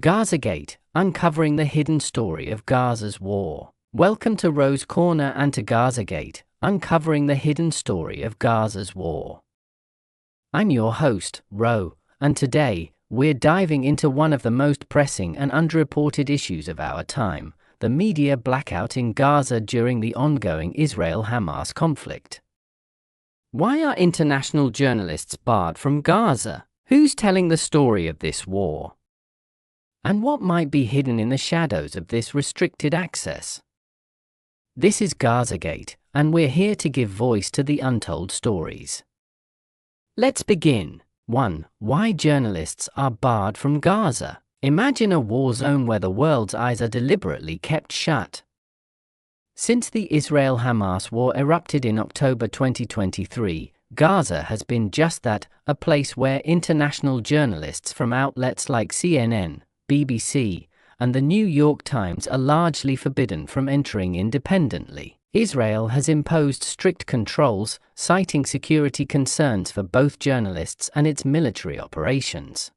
Gazagate, uncovering the hidden story of Gaza's war. Welcome to Roh'sCorner and to Gazagate, uncovering the hidden story of Gaza's war. I'm your host, Roh, and today, we're diving into one of the most pressing and underreported issues of our time, the media blackout in Gaza during the ongoing Israel-Hamas conflict. Why are international journalists barred from Gaza? Who's telling the story of this war? And what might be hidden in the shadows of this restricted access? This is Gazagate, and we're here to give voice to the untold stories. Let's begin. 1. Why journalists are barred from Gaza. Imagine a war zone where the world's eyes are deliberately kept shut. Since the Israel-Hamas war erupted in October 2023, Gaza has been just that, a place where international journalists from outlets like CNN, BBC, and the New York Times are largely forbidden from entering independently. Israel has imposed strict controls, citing security concerns for both journalists and its military operations.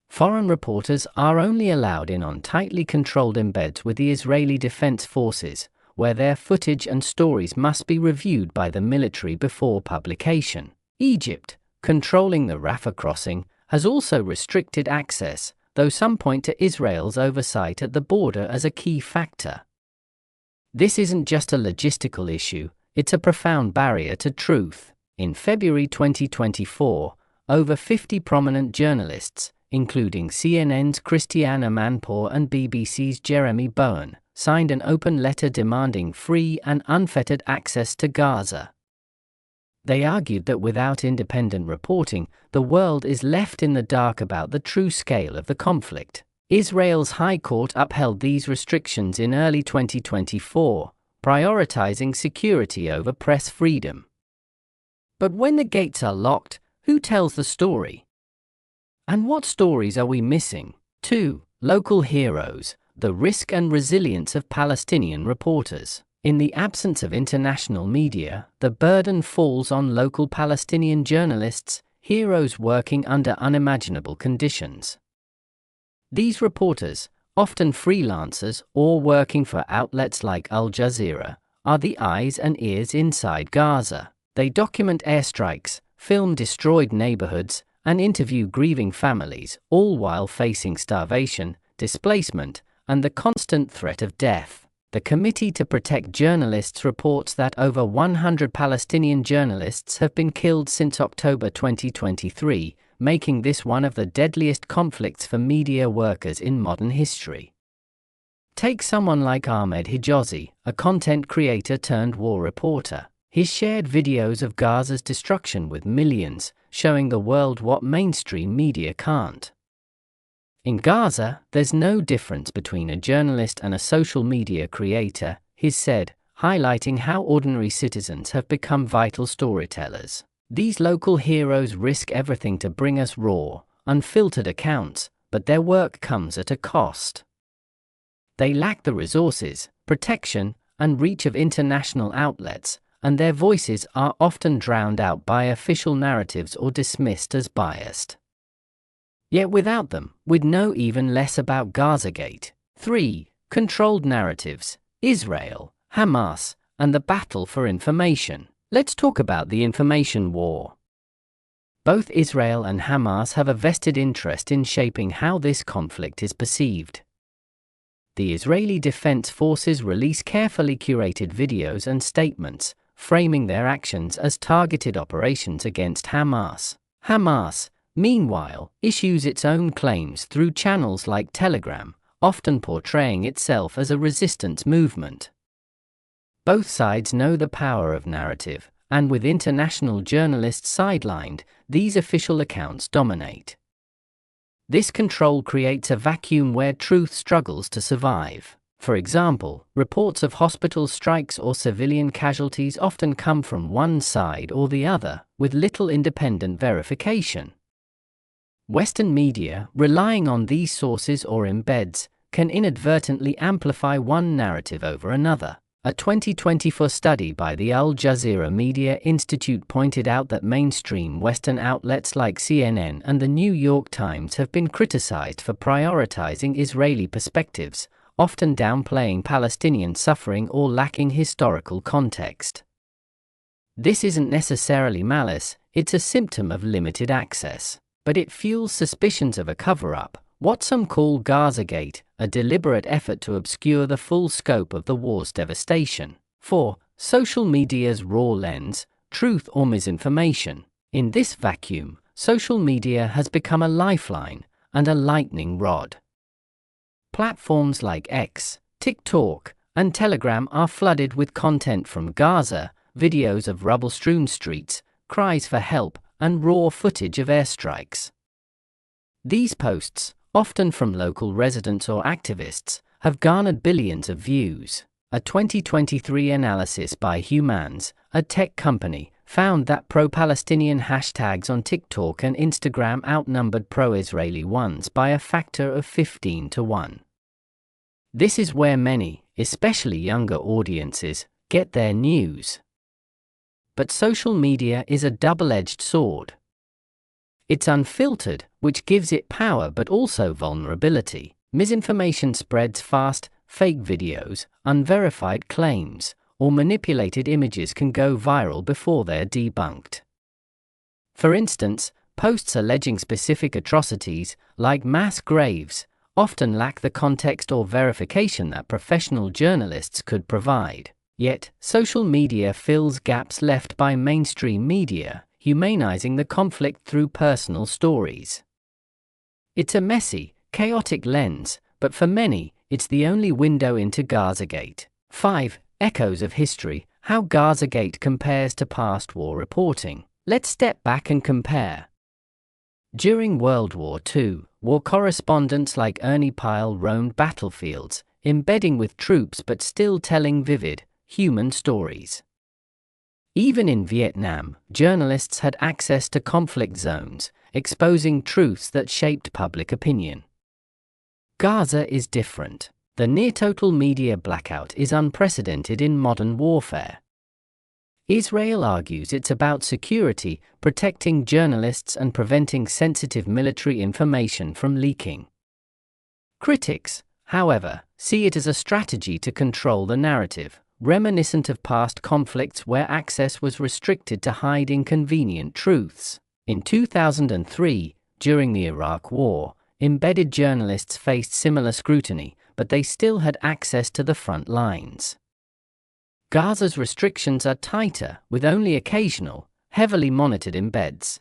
Foreign reporters are only allowed in on tightly controlled embeds with the Israeli Defense Forces, where their footage and stories must be reviewed by the military before publication. Egypt, controlling the Rafah crossing, has also restricted access, though some point to Israel's oversight at the border as a key factor. This isn't just a logistical issue, it's a profound barrier to truth. In February 2024, over 50 prominent journalists, including CNN's Christiane Amanpour and BBC's Jeremy Bowen, signed an open letter demanding free and unfettered access to Gaza. They argued that without independent reporting, the world is left in the dark about the true scale of the conflict. Israel's High Court upheld these restrictions in early 2024, prioritizing security over press freedom. But when the gates are locked, who tells the story? And what stories are we missing? 2. Local heroes, the risk and resilience of Palestinian reporters. In the absence of international media, the burden falls on local Palestinian journalists, heroes working under unimaginable conditions. These reporters, often freelancers or working for outlets like Al Jazeera, are the eyes and ears inside Gaza. They document airstrikes, film destroyed neighborhoods, and interview grieving families, all while facing starvation, displacement, and the constant threat of death. The Committee to Protect Journalists reports that over 100 Palestinian journalists have been killed since October 2023, making this one of the deadliest conflicts for media workers in modern history. Take someone like Ahmed Hijazi, a content creator turned war reporter. He's shared videos of Gaza's destruction with millions, showing the world what mainstream media can't. In Gaza, there's no difference between a journalist and a social media creator, he's said, highlighting how ordinary citizens have become vital storytellers. These local heroes risk everything to bring us raw, unfiltered accounts, but their work comes at a cost. They lack the resources, protection, and reach of international outlets, and their voices are often drowned out by official narratives or dismissed as biased. Yet without them, we'd know even less about Gazagate. 3. Controlled narratives, Israel, Hamas, and the battle for information. Let's talk about the information war. Both Israel and Hamas have a vested interest in shaping how this conflict is perceived. The Israeli Defense Forces release carefully curated videos and statements, framing their actions as targeted operations against Hamas. Hamas, meanwhile, issues its own claims through channels like Telegram, often portraying itself as a resistance movement. Both sides know the power of narrative, and with international journalists sidelined, these official accounts dominate. This control creates a vacuum where truth struggles to survive. For example, reports of hospital strikes or civilian casualties often come from one side or the other, with little independent verification. Western media, relying on these sources or embeds, can inadvertently amplify one narrative over another. A 2024 study by the Al Jazeera Media Institute pointed out that mainstream Western outlets like CNN and the New York Times have been criticized for prioritizing Israeli perspectives, often downplaying Palestinian suffering or lacking historical context. This isn't necessarily malice, it's a symptom of limited access, but it fuels suspicions of a cover-up, what some call Gazagate, a deliberate effort to obscure the full scope of the war's devastation. 4. Social media's raw lens, truth or misinformation. In this vacuum, social media has become a lifeline and a lightning rod. Platforms like X, TikTok, and Telegram are flooded with content from Gaza, videos of rubble-strewn streets, cries for help, and raw footage of airstrikes. These posts, often from local residents or activists, have garnered billions of views. A 2023 analysis by Humans, a tech company, found that pro-Palestinian hashtags on TikTok and Instagram outnumbered pro-Israeli ones by a factor of 15 to 1. This is where many, especially younger audiences, get their news. But social media is a double-edged sword. It's unfiltered, which gives it power but also vulnerability. Misinformation spreads fast, fake videos, unverified claims, or manipulated images can go viral before they're debunked. For instance, posts alleging specific atrocities, like mass graves, often lack the context or verification that professional journalists could provide. Yet, social media fills gaps left by mainstream media, humanizing the conflict through personal stories. It's a messy, chaotic lens, but for many, it's the only window into Gazagate. 5. Echoes of history, how Gazagate compares to past war reporting. Let's step back and compare. During World War II, war correspondents like Ernie Pyle roamed battlefields, embedding with troops but still telling vivid, human stories. Even in Vietnam, journalists had access to conflict zones, exposing truths that shaped public opinion. Gaza is different. The near-total media blackout is unprecedented in modern warfare. Israel argues it's about security, protecting journalists and preventing sensitive military information from leaking. Critics, however, see it as a strategy to control the narrative, reminiscent of past conflicts where access was restricted to hide inconvenient truths. In 2003, during the Iraq War, embedded journalists faced similar scrutiny, but they still had access to the front lines. Gaza's restrictions are tighter, with only occasional, heavily monitored embeds.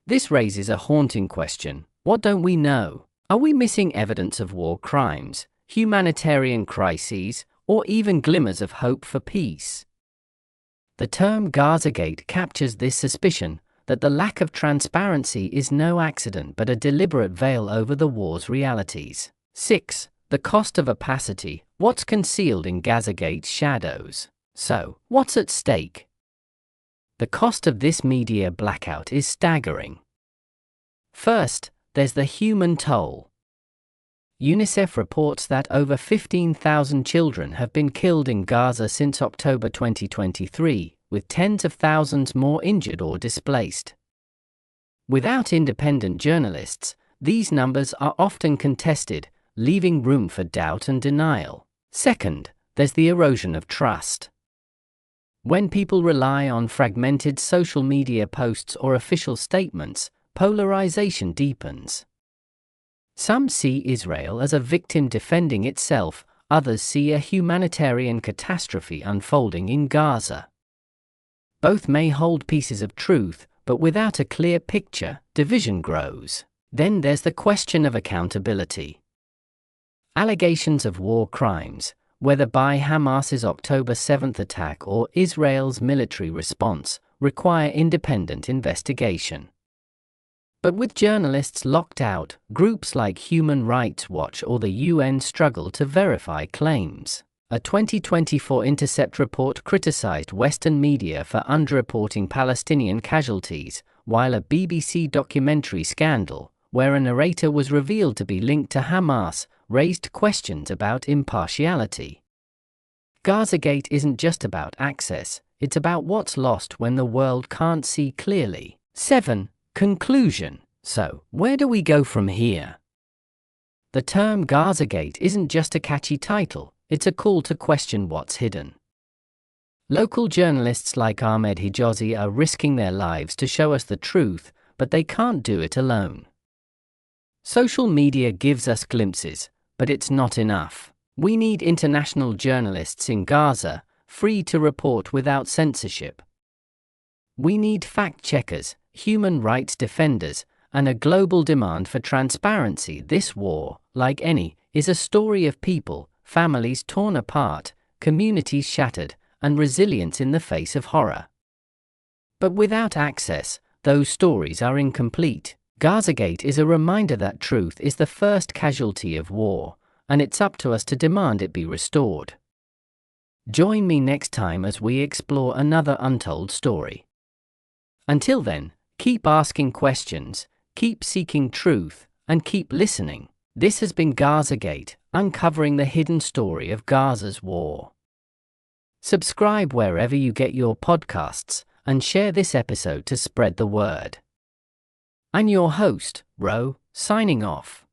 This raises a haunting question: what don't we know? Are we missing evidence of war crimes, humanitarian crises, or even glimmers of hope for peace? The term Gazagate captures this suspicion that the lack of transparency is no accident but a deliberate veil over the war's realities. 6. The cost of opacity, what's concealed in Gazagate's shadows. So, what's at stake? The cost of this media blackout is staggering. First, there's the human toll. UNICEF reports that over 15,000 children have been killed in Gaza since October 2023, with tens of thousands more injured or displaced. Without independent journalists, these numbers are often contested, leaving room for doubt and denial. Second, there's the erosion of trust. When people rely on fragmented social media posts or official statements, polarization deepens. Some see Israel as a victim defending itself, others see a humanitarian catastrophe unfolding in Gaza. Both may hold pieces of truth, but without a clear picture, division grows. Then there's the question of accountability. Allegations of war crimes, whether by Hamas's October 7th attack or Israel's military response, require independent investigation. But with journalists locked out, groups like Human Rights Watch or the UN struggle to verify claims. A 2024 Intercept report criticized Western media for underreporting Palestinian casualties, while a BBC documentary scandal, where a narrator was revealed to be linked to Hamas, raised questions about impartiality. Gazagate isn't just about access, it's about what's lost when the world can't see clearly. 7. Conclusion. So, where do we go from here? The term Gazagate isn't just a catchy title, it's a call to question what's hidden. Local journalists like Ahmed Hijazi are risking their lives to show us the truth, but they can't do it alone. Social media gives us glimpses, but it's not enough. We need international journalists in Gaza, free to report without censorship. We need fact-checkers, human rights defenders, and a global demand for transparency. This war, like any, is a story of people, families torn apart, communities shattered, and resilience in the face of horror. But without access, those stories are incomplete. Gazagate is a reminder that truth is the first casualty of war, and it's up to us to demand it be restored. Join me next time as we explore another untold story. Until then, keep asking questions, keep seeking truth, and keep listening. This has been Gazagate, uncovering the hidden story of Gaza's war. Subscribe wherever you get your podcasts, and share this episode to spread the word. I'm your host, Ro, signing off.